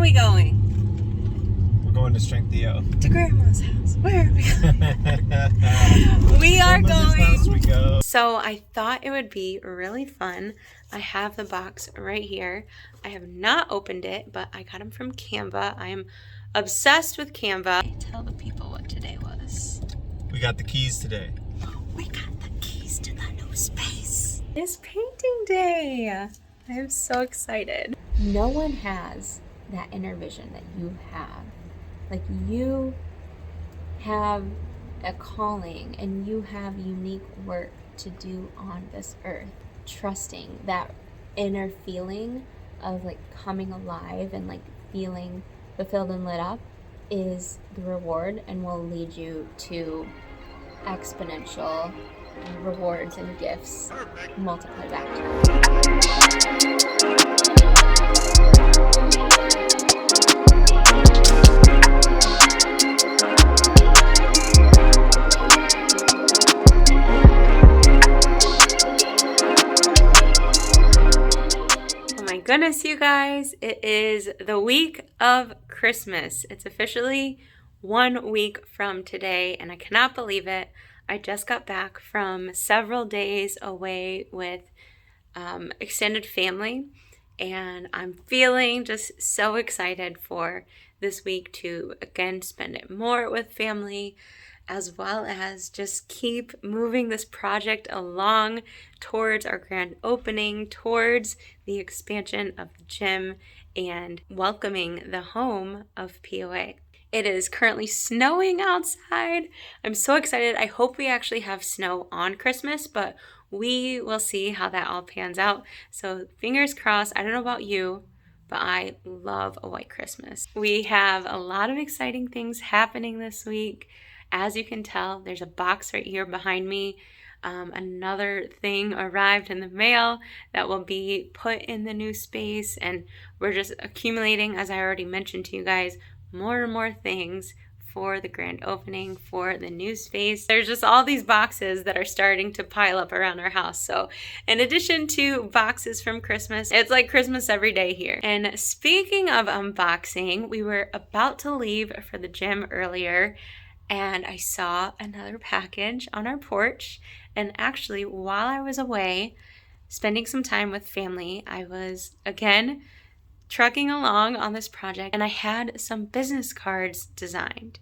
we going? We're going to Strength.io. To Grandma's house. Where are we going? We are going. So I thought it would be really fun. I have the box right here. I have not opened it, but I got them from Canva. I am obsessed with Canva. Tell the people what today was. We got the keys today. We got the keys to the new space. It's painting day. I am so excited. No one has that inner vision that you have. Like, you have a calling and you have unique work to do on this earth. Trusting that inner feeling of like coming alive and like feeling fulfilled and lit up is the reward and will lead you to exponential rewards and gifts multiplied back to you. Goodness, you guys, it is the week of Christmas. It's officially 1 week from today, and I cannot believe it. I just got back from several days away with extended family, and I'm feeling just so excited for this week to again spend it more with family, as well as just keep moving this project along towards our grand opening, towards the expansion of the gym, and welcoming the home of POA. It is currently snowing outside. I'm so excited. I hope we actually have snow on Christmas, but we will see how that all pans out. So fingers crossed. I don't know about you, but I love a white Christmas. We have a lot of exciting things happening this week. As you can tell, there's a box right here behind me. Another thing arrived in the mail that will be put in the new space, and we're just accumulating, as I already mentioned to you guys, more and more things for the grand opening, for the new space. There's just all these boxes that are starting to pile up around our house. So in addition to boxes from Christmas, it's like Christmas every day here. And speaking of unboxing, we were about to leave for the gym earlier, and I saw another package on our porch. And actually, while I was away, spending some time with family, I was, again, trucking along on this project, and I had some business cards designed.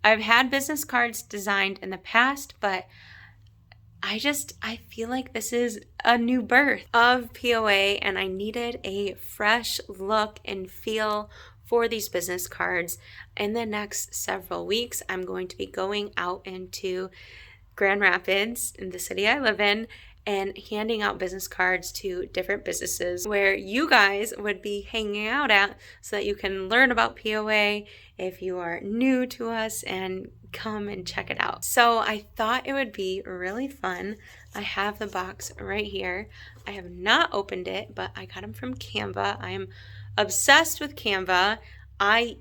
I've had business cards designed in the past, but I feel like this is a new birth of POA, and I needed a fresh look and feel for these business cards. In the next several weeks, I'm going to be going out into Grand Rapids, in the city I live in, and handing out business cards to different businesses where you guys would be hanging out at, so that you can learn about POA if you are new to us and come and check it out. So I thought it would be really fun. I have the box right here. I have not opened it, but I got them from Canva. I am obsessed with Canva. I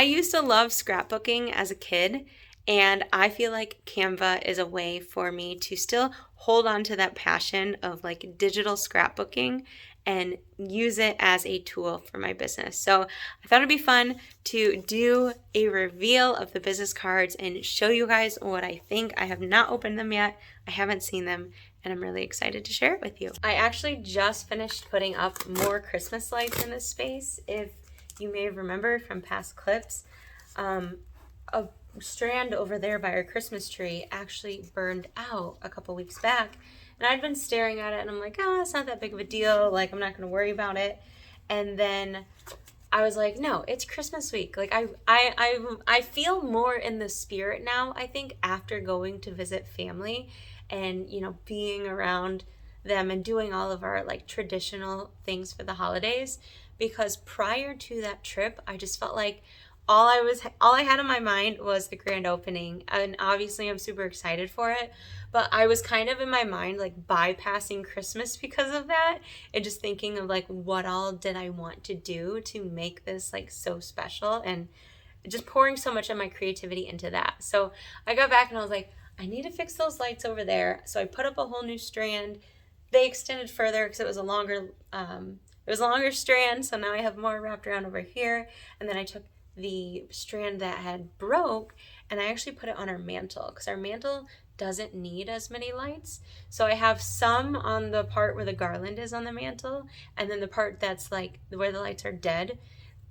used to love scrapbooking as a kid, and I feel like Canva is a way for me to still hold on to that passion of like digital scrapbooking and use it as a tool for my business. So I thought it'd be fun to do a reveal of the business cards and show you guys what I think. I have not opened them yet. I haven't seen them, and I'm really excited to share it with you. I actually just finished putting up more Christmas lights in this space. If you may remember from past clips, a strand over there by our Christmas tree actually burned out a couple weeks back, and I'd been staring at it and I'm like, it's not that big of a deal, like I'm not gonna worry about it. And then I was like, no, it's Christmas week. Like I feel more in the spirit now, I think, after going to visit family and, you know, being around them and doing all of our like traditional things for the holidays, because prior to that trip, I just felt like all I had in my mind was the grand opening, and obviously I'm super excited for it, but I was kind of in my mind like bypassing Christmas because of that, and just thinking of like what all did I want to do to make this like so special, and just pouring so much of my creativity into that. So I got back and I was like, I need to fix those lights over there. So I put up a whole new strand. They extended further because it was a longer It was a longer strand, so now I have more wrapped around over here. And then I took the strand that had broke and I actually put it on our mantle because our mantle doesn't need as many lights. So I have some on the part where the garland is on the mantle, and then the part that's like where the lights are dead,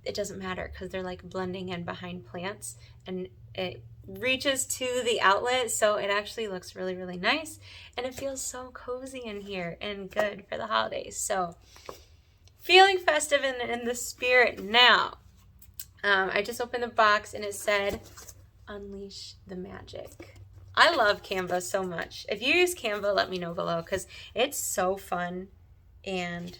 it doesn't matter because they're like blending in behind plants and it reaches to the outlet, so it actually looks really, really nice, and it feels so cozy in here and good for the holidays. So feeling festive in the spirit now. I just opened the box and it said unleash the magic. I love Canva so much. If you use Canva, let me know below because it's so fun and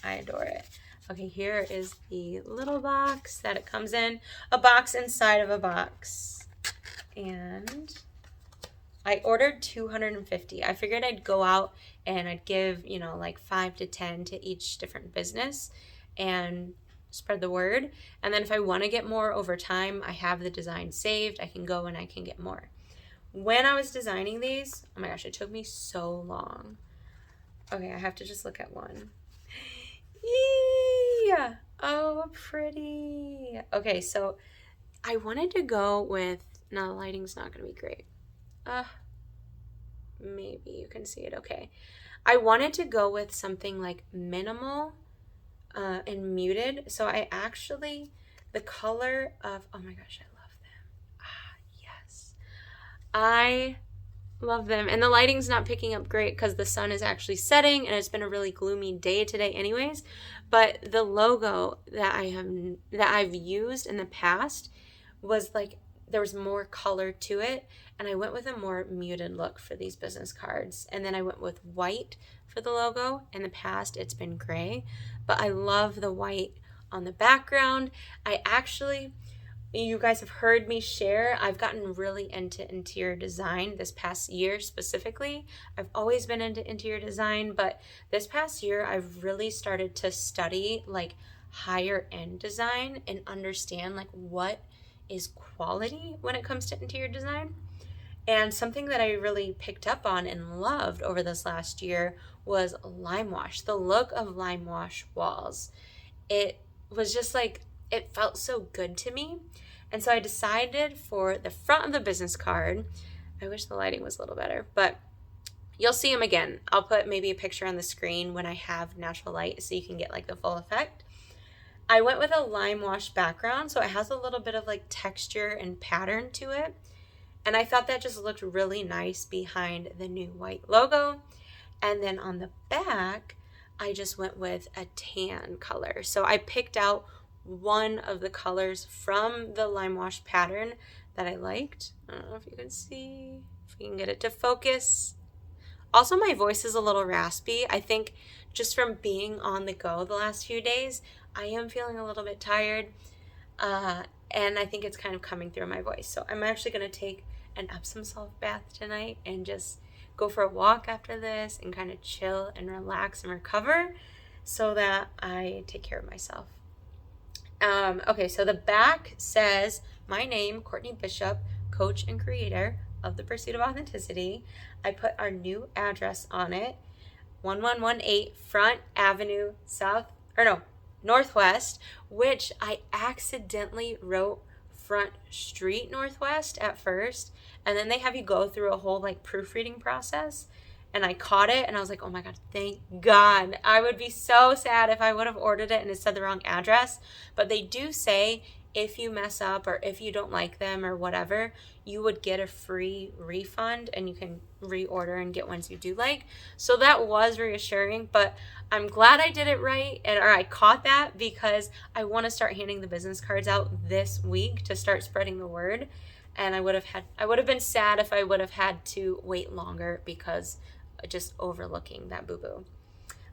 I adore it. Okay, here is the little box that it comes in. A box inside of a box. And I ordered 250. I figured I'd go out and I'd give, like 5 to 10 to each different business and spread the word. And then if I want to get more over time, I have the design saved. I can go and I can get more. When I was designing these, oh my gosh, it took me so long. Okay, I have to just look at one. Yeah. Oh, pretty. Okay, so I wanted to go with, now the lighting's not going to be great. Maybe you can see it okay. I wanted to go with something like minimal and muted. So I actually, the color of, oh my gosh, I love them. Yes. I love them. And the lighting's not picking up great because the sun is actually setting and it's been a really gloomy day today anyways. But the logo that I've used in the past was like, there was more color to it, and I went with a more muted look for these business cards. And then I went with white for the logo. In the past, it's been gray, but I love the white on the background. You guys have heard me share, I've gotten really into interior design this past year specifically. I've always been into interior design, but this past year I've really started to study like higher end design and understand like what is quality when it comes to interior design. And something that I really picked up on and loved over this last year was lime wash, the look of lime wash walls. It was just like, it felt so good to me. And so I decided for the front of the business card, I wish the lighting was a little better, but you'll see them again. I'll put maybe a picture on the screen when I have natural light so you can get like the full effect. I went with a lime wash background, so it has a little bit of like texture and pattern to it. And I thought that just looked really nice behind the new white logo. And then on the back, I just went with a tan color. So I picked out one of the colors from the lime wash pattern that I liked. I don't know if you can see, if we can get it to focus. Also, my voice is a little raspy. I think just from being on the go the last few days, I am feeling a little bit tired. And I think it's kind of coming through my voice. So I'm actually going to take an Epsom salt bath tonight and just go for a walk after this and kind of chill and relax and recover so that I take care of myself. Okay, so the back says, my name, Courtney Bishop, coach and creator of the Pursuit of Authenticity. I put our new address on it, 1118 Front Avenue Northwest, which I accidentally wrote Front Street Northwest at first, and then they have you go through a whole like proofreading process, and I caught it and I was like, oh my god, thank God. I would be so sad if I would have ordered it and it said the wrong address. But they do say if you mess up or if you don't like them or whatever, you would get a free refund and you can reorder and get ones you do like. So that was reassuring, but I'm glad I did it right, or I caught that, because I want to start handing the business cards out this week to start spreading the word. And I would have been sad if I would have had to wait longer because just overlooking that boo-boo.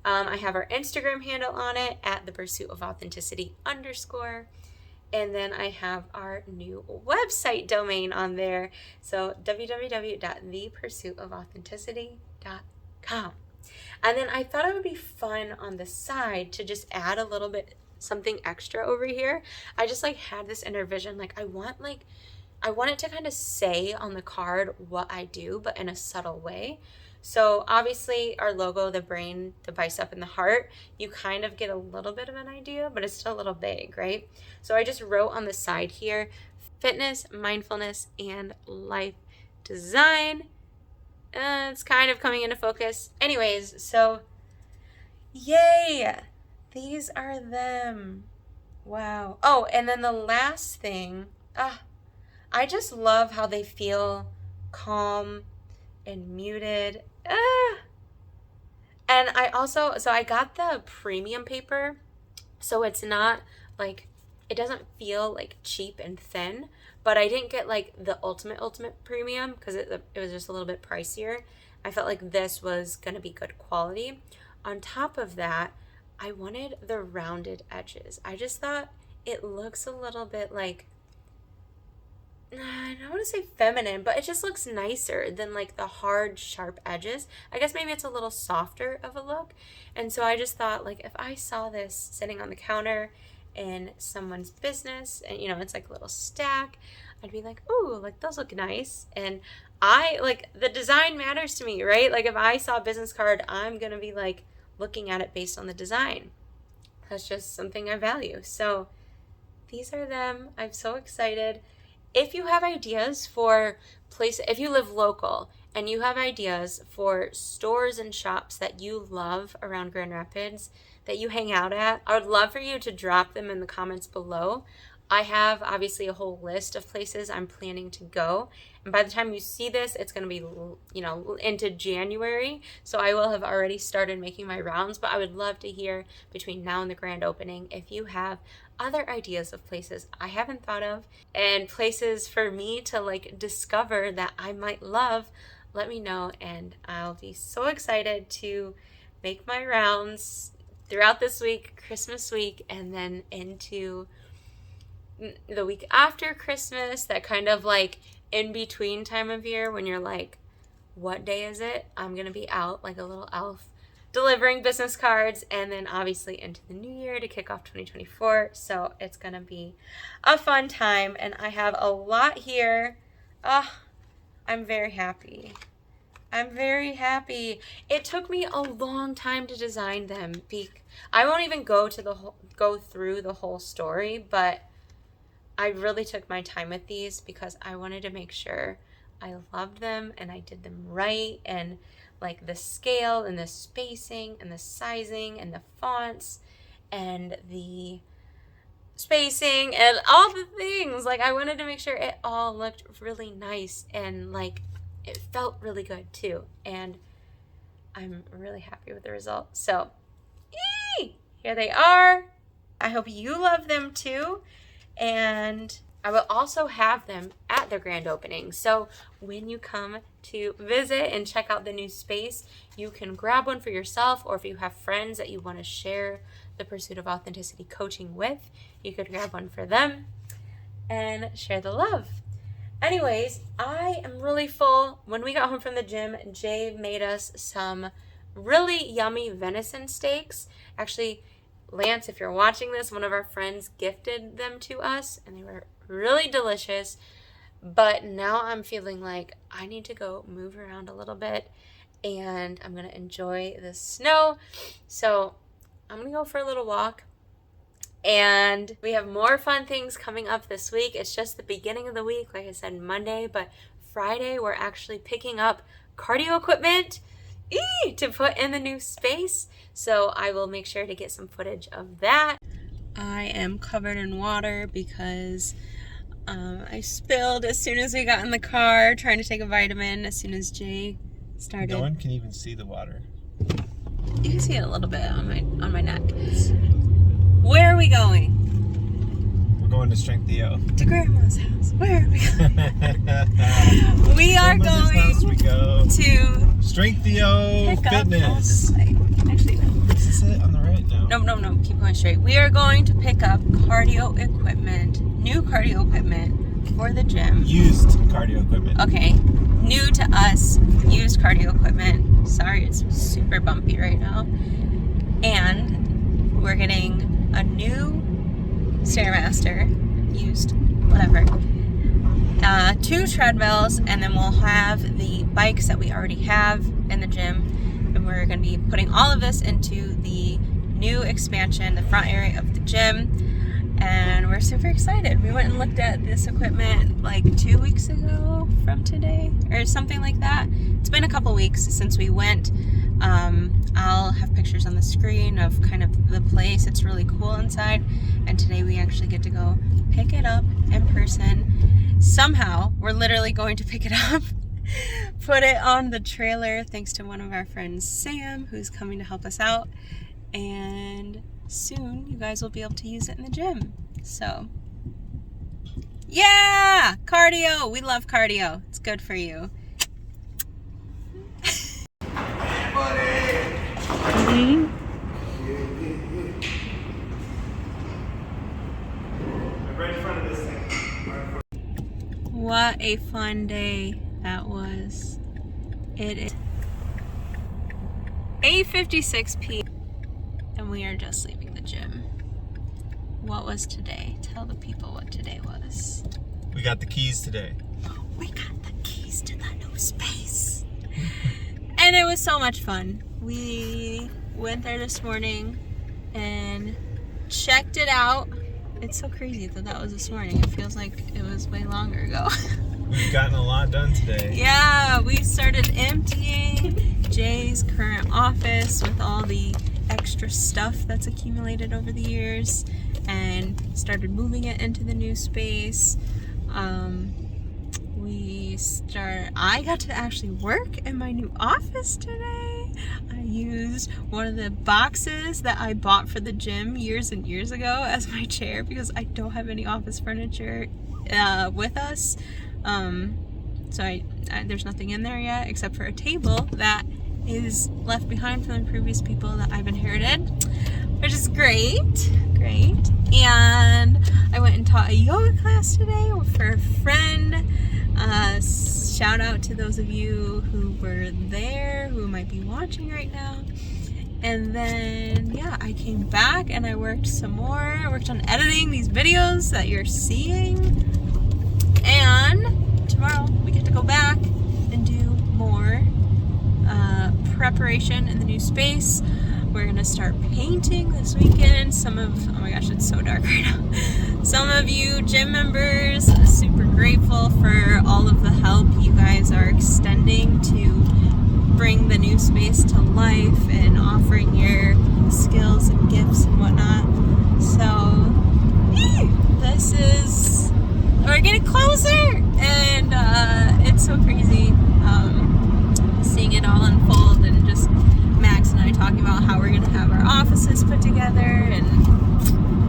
I have our Instagram handle on it at the Pursuit of Authenticity _. And then I have our new website domain on there. So www.thepursuitofauthenticity.com. And then I thought it would be fun on the side to just add a little bit something extra over here. I just like had this inner vision, like I want it to kind of say on the card what I do, but in a subtle way. So obviously our logo, the brain, the bicep, and the heart, you kind of get a little bit of an idea, but it's still a little vague, right? So I just wrote on the side here, fitness, mindfulness, and life design. It's kind of coming into focus. Anyways, so yay! These are them. Wow. Oh, and then the last thing, I just love how they feel calm and muted. And I got the premium paper, so it's not like, it doesn't feel like cheap and thin, but I didn't get like the ultimate premium because it was just a little bit pricier. I felt like this was going to be good quality. On top of that, I wanted the rounded edges. I just thought it looks a little bit like, I don't want to say feminine, but it just looks nicer than like the hard, sharp edges. I guess maybe it's a little softer of a look. And so I just thought, like, if I saw this sitting on the counter in someone's business and, it's like a little stack, I'd be like, ooh, like those look nice. And the design matters to me, right? Like if I saw a business card, I'm going to be like looking at it based on the design. That's just something I value. So these are them. I'm so excited. If you have ideas for places, if you live local and you have ideas for stores and shops that you love around Grand Rapids that you hang out at, I would love for you to drop them in the comments below. I have obviously a whole list of places I'm planning to go. And by the time you see this, it's going to be, into January. So I will have already started making my rounds, but I would love to hear between now and the grand opening if you have other ideas of places I haven't thought of and places for me to like discover that I might love. Let me know, and I'll be so excited to make my rounds throughout this week, Christmas week, and then into the week after Christmas, that kind of like in between time of year when you're like, what day is it? I'm going to be out like a little elf delivering business cards, and then obviously into the new year to kick off 2024. So it's going to be a fun time, and I have a lot here. I'm very happy. It took me a long time to design them. I won't even go through the whole story, but I really took my time with these because I wanted to make sure I loved them and I did them right, and like the scale and the spacing and the sizing and the fonts and the spacing and all the things. Like I wanted to make sure it all looked really nice and like it felt really good too. And I'm really happy with the result. So here they are. I hope you love them too. And I will also have them at the grand opening. So when you come to visit and check out the new space, you can grab one for yourself, or if you have friends that you want to share the Pursuit of Authenticity coaching with, you could grab one for them and share the love. Anyways, I am really full. When we got home from the gym, Jay made us some really yummy venison steaks. Actually, Lance, if you're watching this, one of our friends gifted them to us, and they were really delicious. But now I'm feeling like I need to go move around a little bit, and I'm going to enjoy the snow. So I'm going to go for a little walk, and we have more fun things coming up this week. It's just the beginning of the week, like I said, Monday, but Friday we're actually picking up cardio equipment to put in the new space. So I will make sure to get some footage of that. I am covered in water because I spilled as soon as we got in the car trying to take a vitamin as soon as Jay started. No one can even see the water. You can see it a little bit on my neck. Where are we going? We're going to Strength EO. To Grandma's house. Where are we going? We are going to Strength EO Fitness. Actually, no. Is this it on the right? No. Keep going straight. We are going to pick up cardio equipment, new cardio equipment for the gym. Used cardio equipment. Okay. New to us, used cardio equipment. Sorry, it's super bumpy right now. And we're getting a new Stairmaster, used, whatever. 2 treadmills, and then we'll have the bikes that we already have in the gym, and we're going to be putting all of this into the new expansion, the front area of the gym, and we're super excited. We went and looked at this equipment like 2 weeks ago from today, or something like that. It's been a couple weeks since we went. I'll have pictures on the screen of kind of the place. It's really cool inside, and today we actually get to go pick it up in person. Somehow, we're literally going to pick it up, put it on the trailer, thanks to one of our friends, Sam, who's coming to help us out, and soon you guys will be able to use it in the gym. So, yeah! Cardio! We love cardio. It's good for you. Right in front of this thing. What a fun day that was. It is 8:56 p.m. and we are just leaving the gym. What was today? Tell the people what today was. We got the keys today. We got the keys to the new space. And it was so much fun. We went there this morning and checked it out. It's so crazy that that was this morning. It feels like it was way longer ago. We've gotten a lot done today. Yeah, we started emptying Jay's current office with all the extra stuff that's accumulated over the years and started moving it into the new space. I got to actually work in my new office today. I used one of the boxes that I bought for the gym years and years ago as my chair because I don't have any office furniture with us. So there's nothing in there yet except for a table that is left behind from the previous people that I've inherited, which is great. And I went and taught a yoga class today for a friend. Shout out to those of you who were there, who might be watching right now. And then, yeah, I came back and I worked some more. I worked on editing these videos that you're seeing. And tomorrow we get to go back and do more preparation in the new space. We're gonna start painting this weekend. Oh my gosh, it's so dark right now. Some of you gym members, super grateful for all of the help you guys are extending to bring the new space to life and offering your skills and gifts and whatnot. So, we're getting closer, and it's so crazy seeing it all unfold, and just Max and I talking about how we're going to have our offices put together, and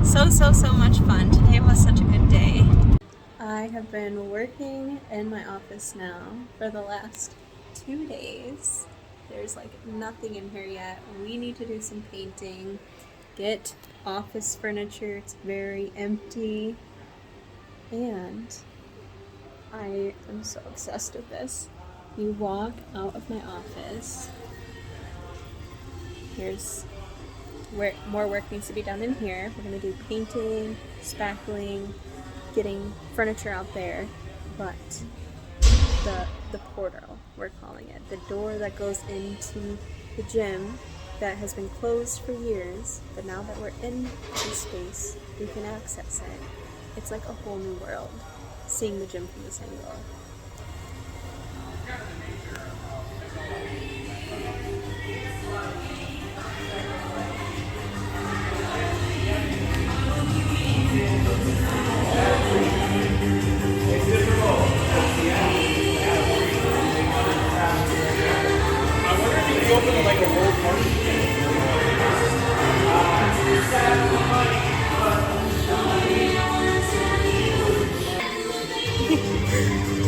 so much fun. Today was such a good day. I have been working in my office now for the last 2 days. There's like nothing in here yet. We need to do some painting, get office furniture. It's very empty, and I am so obsessed with this. You walk out of my office. Here's where more work needs to be done in here. We're going to do painting, spackling, getting furniture out there, but the portal, we're calling it, the door that goes into the gym that has been closed for years, but now that we're in this space, we can access it. It's like a whole new world, seeing the gym from this angle.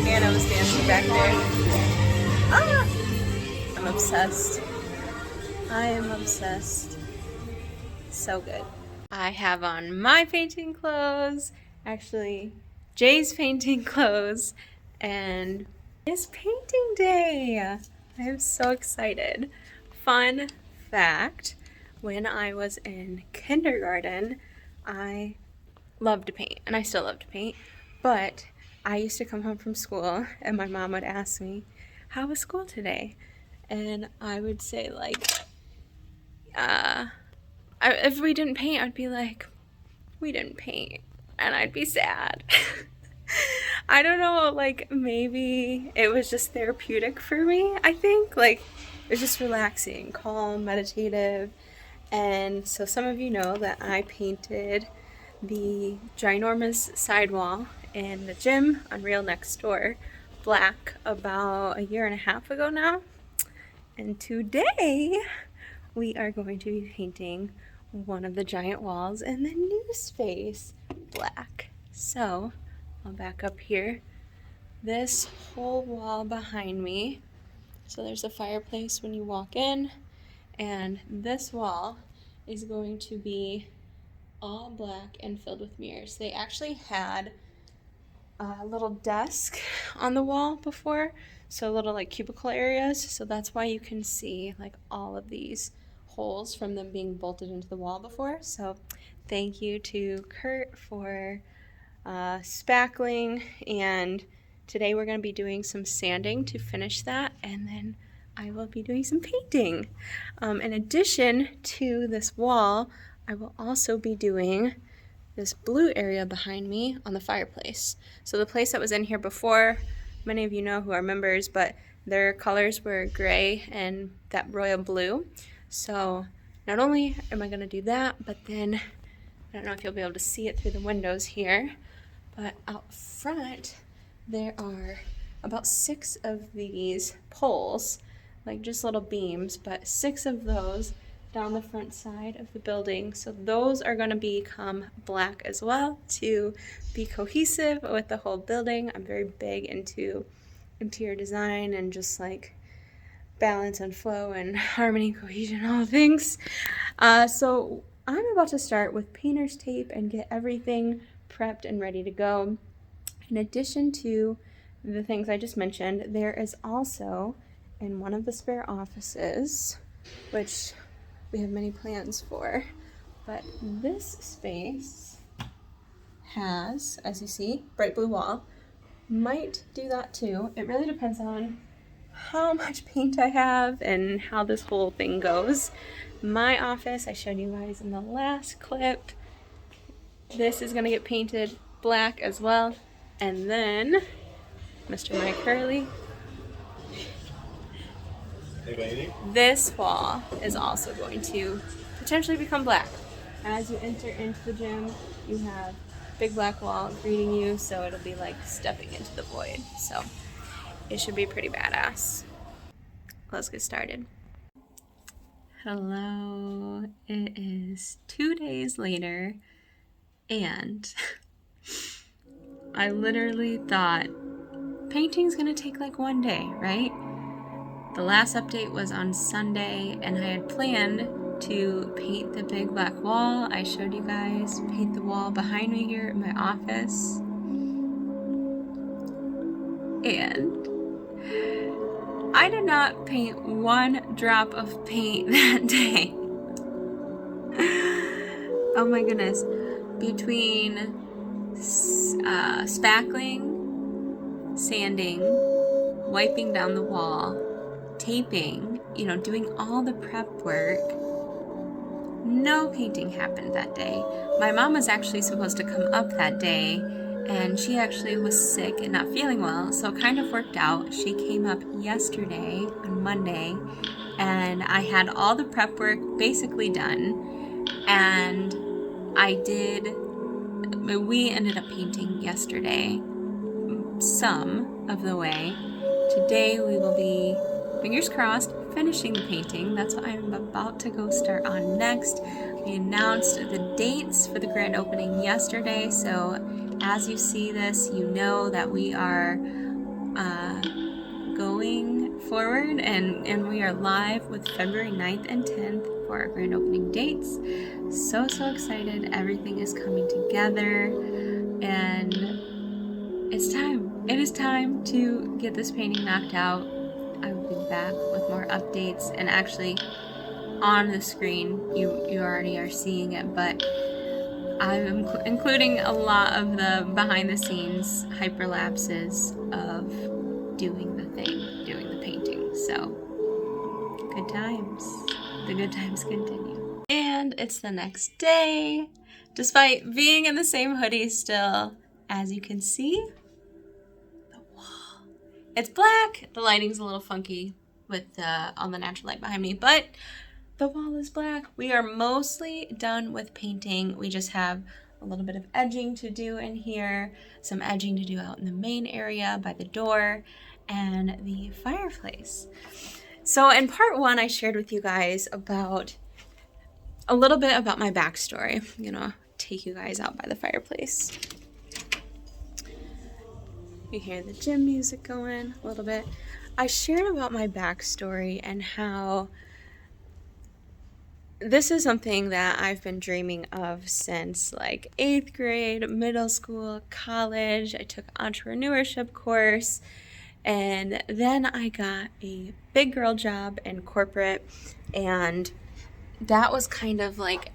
Anna was dancing back there. Ah! I'm obsessed. I am obsessed. So good. I have on my painting clothes, actually Jay's painting clothes, and it's painting day. I am so excited. Fun fact, when I was in kindergarten, I loved to paint, and I still love to paint, but I used to come home from school and my mom would ask me, how was school today? And I would say like, if we didn't paint, I'd be like, we didn't paint. And I'd be sad. I don't know, like maybe it was just therapeutic for me, I think. Like it was just relaxing, calm, meditative. And so some of you know that I painted the ginormous sidewall in the gym on Real Next Door black about a year and a half ago now. And today we are going to be painting one of the giant walls in the new space black. So I'll back up here. This whole wall behind me, so there's a fireplace when you walk in, and this wall is going to be all black and filled with mirrors. They actually had a little desk on the wall before, so little like cubicle areas, so that's why you can see like all of these holes from them being bolted into the wall before. So thank you to Kurt for spackling, and today we're going to be doing some sanding to finish that, and then I will be doing some painting. In addition to this wall, I will also be doing this blue area behind me on the fireplace. So the place that was in here before, many of you know who are members, but their colors were gray and that royal blue. So not only am I going to do that, but then I don't know if you'll be able to see it through the windows here, but out front there are about 6 of these poles, like just little beams, but 6 of those down the front side of the building. So those are going to become black as well to be cohesive with the whole building. I'm very big into interior design and just like balance and flow and harmony, cohesion, all things. So I'm about to start with painter's tape and get everything prepped and ready to go. In addition to the things I just mentioned, there is also in one of the spare offices, which we have many plans for, but this space has, as you see, bright blue wall. Might do that too. It really depends on how much paint I have and how this whole thing goes. My office, I showed you guys in the last clip, this is going to get painted black as well. And then Mr. Mike Hurley, this wall is also going to potentially become black. As you enter into the gym, you have big black wall greeting you, so it'll be like stepping into the void. So it should be pretty badass. Let's get started. Hello, it is 2 days later, and I literally thought painting's gonna take like 1 day, right? The last update was on Sunday, and I had planned to paint the big black wall. I showed you guys, paint the wall behind me here in my office. And I did not paint 1 drop of paint that day. Oh my goodness. Between spackling, sanding, wiping down the wall, taping, doing all the prep work, no painting happened that day. My mom was actually supposed to come up that day, and she actually was sick and not feeling well, so it kind of worked out. She came up yesterday on Monday, and I had all the prep work basically done, and we ended up painting yesterday some of the way. Today we will be, fingers crossed, finishing the painting. That's what I'm about to go start on next. We announced the dates for the grand opening yesterday, so as you see this, you know that we are going forward, and we are live with February 9th and 10th for our grand opening dates. So excited. Everything is coming together, and it's time. It is time to get this painting knocked out. I will be back with more updates, and actually on the screen you already are seeing it, but I'm including a lot of the behind the scenes hyperlapses of doing the thing, doing the painting. So good times. The good times continue. And it's the next day. Despite being in the same hoodie still, as you can see, the wall. It's black. The lighting's a little funky with all the natural light behind me, but the wall is black. We are mostly done with painting. We just have a little bit of edging to do in here, some edging to do out in the main area by the door, and the fireplace. So in part one, I shared with you guys about a little bit about my backstory. I'm gonna take you guys out by the fireplace. You hear the gym music going a little bit. I shared about my backstory and how this is something that I've been dreaming of since like 8th grade, middle school, college. I took an entrepreneurship course, and then I got a big girl job in corporate, and that was kind of like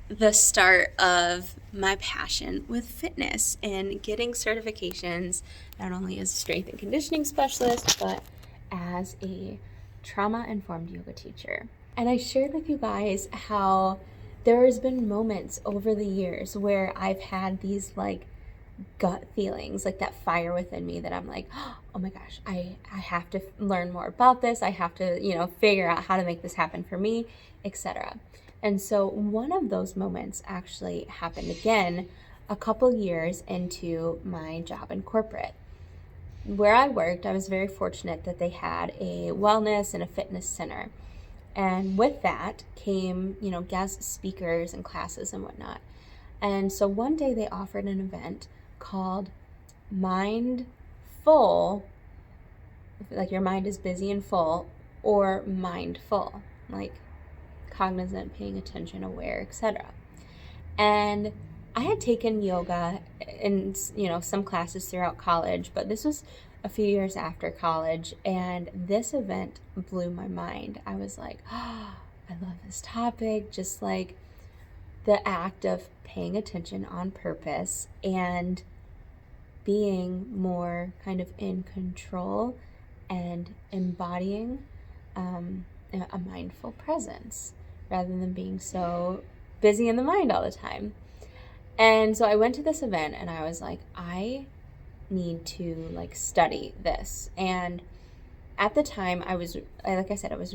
the start of my passion with fitness and getting certifications, not only as a strength and conditioning specialist, but as a trauma-informed yoga teacher. And I shared with you guys how there has been moments over the years where I've had these like gut feelings, like that fire within me that I'm like, oh my gosh, I have to learn more about this. I have to, figure out how to make this happen for me, etc. And so one of those moments actually happened again a couple years into my job in corporate. Where I worked, I was very fortunate that they had a wellness and a fitness center. And with that came, guest speakers and classes and whatnot. And so one day they offered an event called Mind Full, like your mind is busy and full, or mindful, like cognizant, paying attention, aware, etc. And I had taken yoga in, some classes throughout college, but this was a few years after college, and this event blew my mind. I was like, oh, I love this topic, just like the act of paying attention on purpose and being more kind of in control and embodying a mindful presence rather than being so busy in the mind all the time. And so I went to this event and I was like, I need to study this. And at the time I was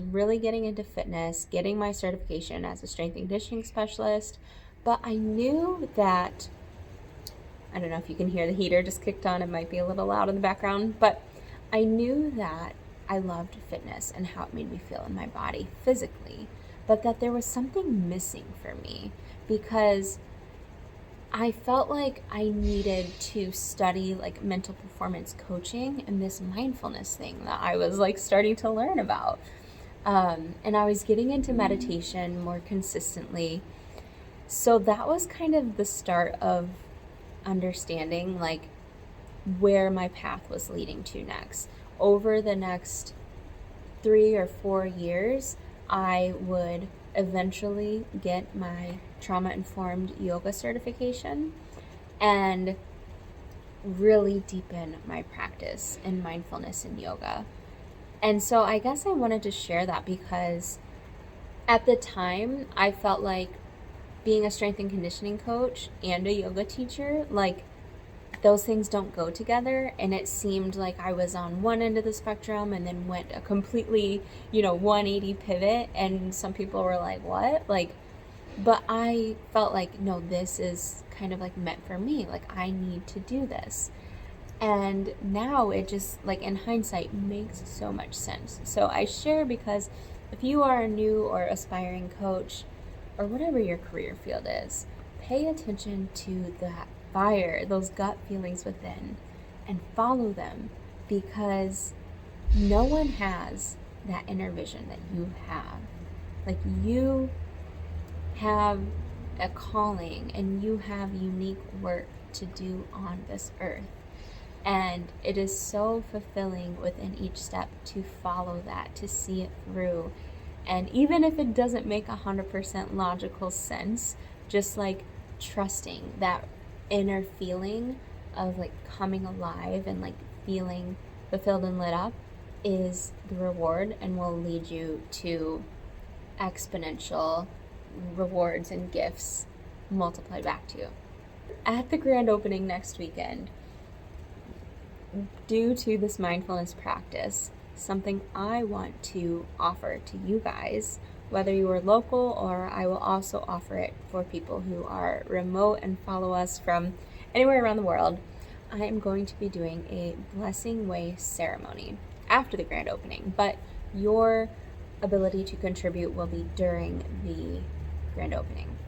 really getting into fitness, getting my certification as a strength and conditioning specialist, but I knew that, I don't know if you can hear the heater just kicked on, it might be a little loud in the background, but I knew that I loved fitness and how it made me feel in my body physically, but that there was something missing for me because I felt like I needed to study mental performance coaching and this mindfulness thing that I was starting to learn about. And I was getting into meditation more consistently. So that was kind of the start of understanding where my path was leading to next. Over the next 3 or 4 years, I would eventually get my trauma-informed yoga certification and really deepen my practice in mindfulness and yoga. And so I guess I wanted to share that because at the time I felt like being a strength and conditioning coach and a yoga teacher, those things don't go together, and it seemed like I was on one end of the spectrum and then went a completely 180 pivot, and some people were like, what? But I felt like, no, this is kind of meant for me, I need to do this. And now it just in hindsight makes so much sense. So I share because if you are a new or aspiring coach or whatever your career field is, pay attention to that fire, those gut feelings within, and follow them, because no one has that inner vision that you have. You have a calling and you have unique work to do on this earth, and it is so fulfilling within each step to follow that, to see it through. And even if it doesn't make 100% logical sense, just trusting, that inner feeling of like coming alive and like feeling fulfilled and lit up is the reward, and will lead you to exponential rewards and gifts multiplied back to you. At the grand opening next weekend, due to this mindfulness practice, something I want to offer to you guys, whether you are local, or I will also offer it for people who are remote and follow us from anywhere around the world. I am going to be doing a blessing way ceremony after the grand opening, but your ability to contribute will be during the grand opening.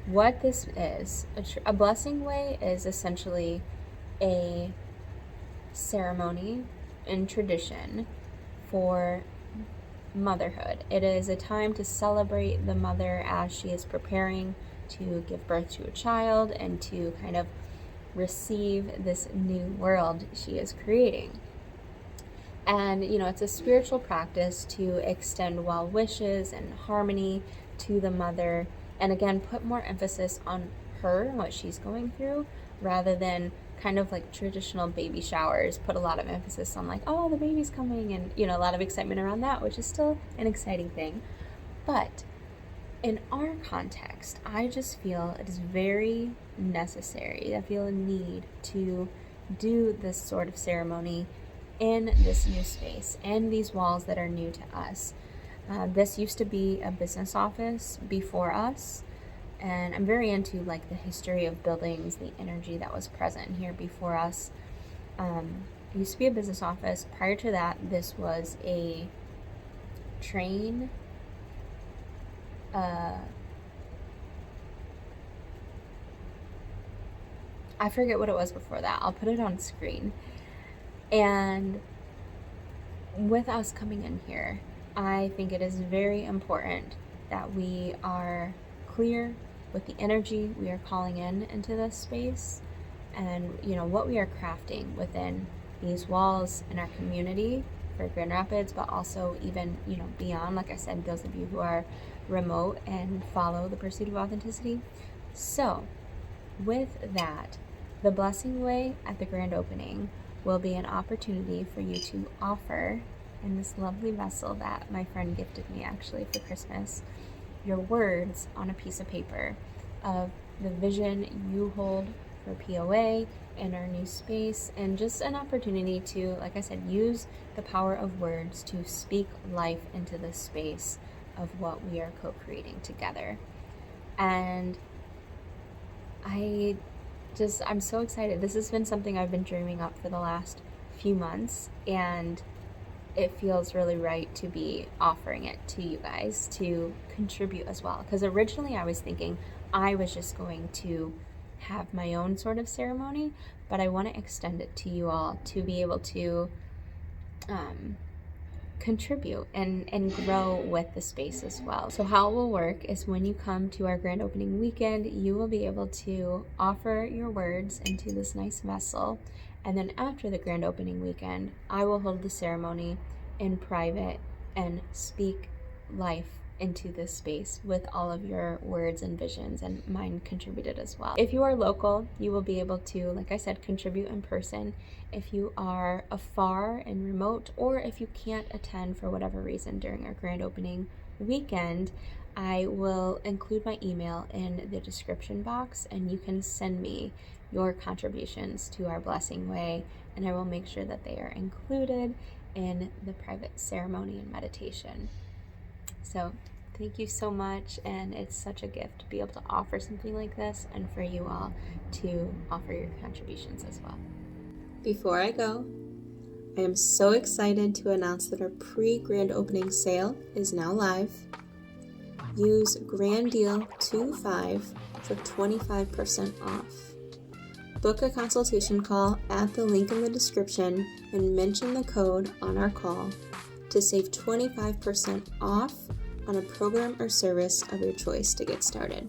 What this is, a blessing way is essentially a ceremony and tradition for motherhood. It is a time to celebrate the mother as she is preparing to give birth to a child and to kind of receive this new world she is creating. And, it's a spiritual practice to extend well wishes and harmony to the mother, and again, put more emphasis on her and what she's going through, rather than kind of like traditional baby showers put a lot of emphasis on like, oh, the baby's coming, and, a lot of excitement around that, which is still an exciting thing. But in our context, I just feel it is very necessary. I feel a need to do this sort of ceremony in this new space and these walls that are new to us. This used to be a business office before us, and I'm very into like the history of buildings, the energy that was present here before us. It used to be a business office. Prior to that, this was a train. I forget what it was before that. I'll put it on screen. And with us coming in here, I think it is very important that we are clear with the energy we are calling into this space, and what we are crafting within these walls in our community for Grand Rapids, but also even beyond. Like I said, those of you who are remote and follow the pursuit of authenticity. So with that, the blessing way at the grand opening will be an opportunity for you to offer in this lovely vessel that my friend gifted me actually for Christmas, your words on a piece of paper of the vision you hold for POA in our new space, and just an opportunity to, like I said, use the power of words to speak life into this space of what we are co-creating together. And I'm so excited. This has been something I've been dreaming up for the last few months, and it feels really right to be offering it to you guys to contribute as well. Because originally I was thinking I was just going to have my own sort of ceremony, but I want to extend it to you all to be able to contribute and grow with the space as well. So how it will work is when you come to our grand opening weekend, you will be able to offer your words into this nice vessel, and then after the grand opening weekend, I will hold the ceremony in private and speak life into this space with all of your words and visions, and mine contributed as well. If you are local, you will be able to, like I said, contribute in person. If you are afar and remote, or if you can't attend for whatever reason during our grand opening weekend, I will include my email in the description box, and you can send me your contributions to our blessing way, and I will make sure that they are included in the private ceremony and meditation. So thank you so much, and it's such a gift to be able to offer something like this, and for you all to offer your contributions as well. Before I go, I am so excited to announce that our pre-grand opening sale is now live. Use Grand Deal 25 for 25% off. Book a consultation call at the link in the description and mention the code on our call to save 25% off on a program or service of your choice to get started.